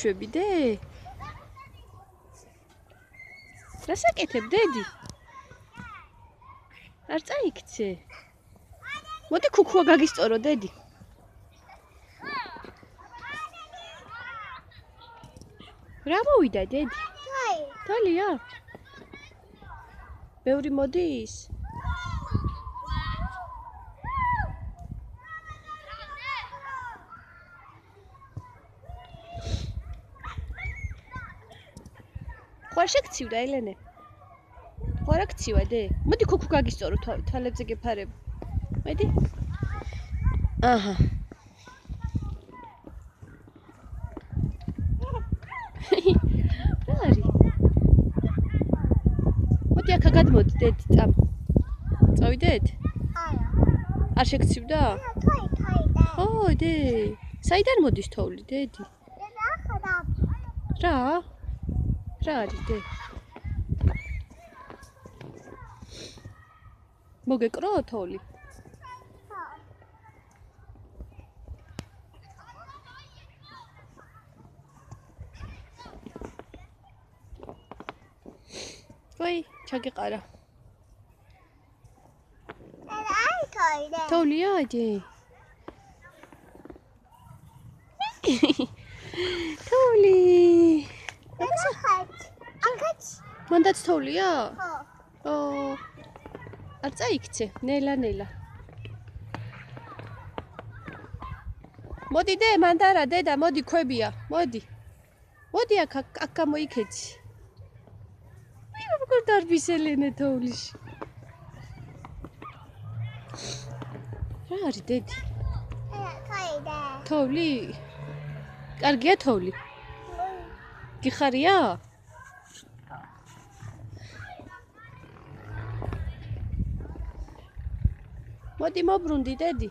ბავშვები დე? რას აკეთებ დედი? არ წაიქცე. მოდი ქუქუა გაგისწორო დედი. რა მოვიდა დედი? თოლია? ბევრი მოდის? ხوار შეგცივდა ელენე? ხوار აქცივა დე? მოდი ქუქუ გაგისწორო თვალებზე გეფარებ. მოდი. აჰა. რა არის? მოდი აქა გადმოდი დედი წამ. წავიდეთ? არა. არ შეგცივდა? თოი. ხო, დე. საიდან მოდის თოვლი დედი? რა? რა არის დე? მოგეკრო თოვლი? ხო. ვაი, ჩაგეყარა. აი თოვლი. თოვლია დე? თოვლი. მანდაც თოვლია? ხო. არ წაიქცე, ნელა. მოდი დე, მანდარა დედა, მოდი ქვებია, მოდი. მოდი აქ გამოიქეცი. როგორ დარბის ელენე თოვლიში. რა არის დედი? თოვლი? კარგია თოვლი? გიხარია? მოდი მობრუნდი დედი.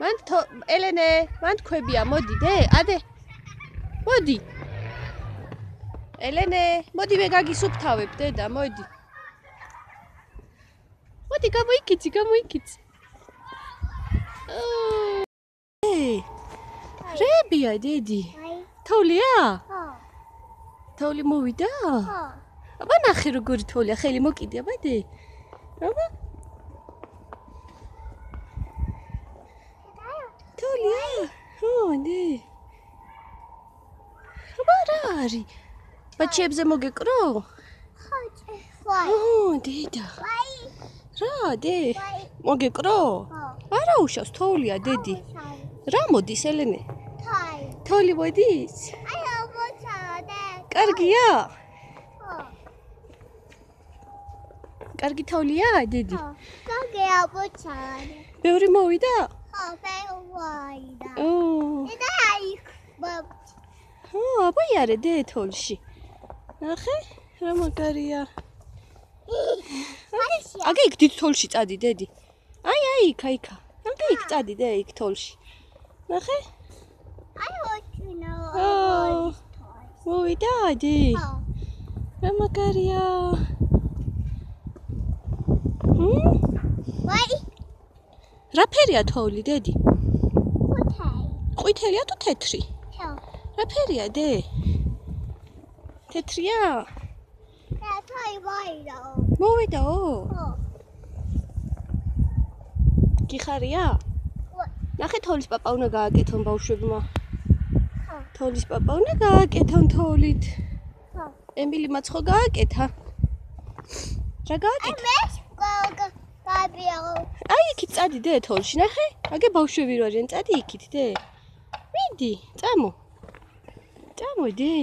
მან ელენე, მან ქვებია, მოდი დე, ადე. მოდი. ელენე, მოდი მე გაგისუფთავებ დედა, მოდი. მოდი გამოიქიცი. რებია დედი? თოვლია? ხო. თოვლი მოვიდა? ხო. აბა ნახე როგორი თოვლია, ხელი მოკიდე, აბა დე. აბა თოვლია? ხო, დე. აბა რა არის? ბაჩებზე მოგეკრო? ხო, ვაი. ო, დედა. ვაი. რა, დე? მოგეკრო? ხო. არა უშავს, თოვლია, დედი. რა მოდის ელენე? თოვლი მოდის? აი, აბოჩადე. კარგია? ხო. კარგი თოვლია, დედი? ხო. კარგია, აბოჩადე. ბევრი მოვიდა? ხო, ბევრი. ო. და აი, ბაბუჩ. ხო, აბა იარე დე თოვლში. ნახე, რა მაგარია. აგე იქ დიდ თოვლში წადი, დედი. აი, იქა. აგე იქ წადი დე, იქ თოვლში. ნახე? აი, ოჩინა. მოვიდა, დე? ხო. რა მაგარია. ვაი. რა ფერია თოვლი, დედი? ყვითელია თუ თეთრი? ხო. რა ფერია, დე? თეთრია? და თოი მოვიდა. მოვიდაო? ხო. გიხარია? ნახე თოვლის პაპა უნდა გააკეთონ ბავშვებმა. ხო. თოვლის პაპა უნდა გააკეთონ თოვლით. ხო. ემილიმაც ხო გააკეთა? რა გააკეთა? აი, იქით წადი დე თოვლში, ნახე? აგე ბავშვები რო არიან, წადი იქით დე. მიდი, წამო. დე.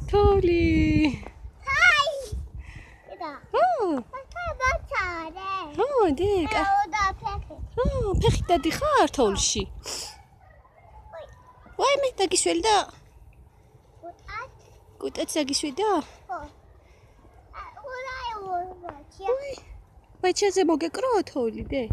თოვლი. ჰაი. დედა. ო. ო, დე. ო, ფეხი დადიხარ თოვლში. ვაი, მე დაგისველდა. კუტაც დაგისვიდა? ხო. ვაი, ბაჩაზე მოგეკრო თოვლი, დე?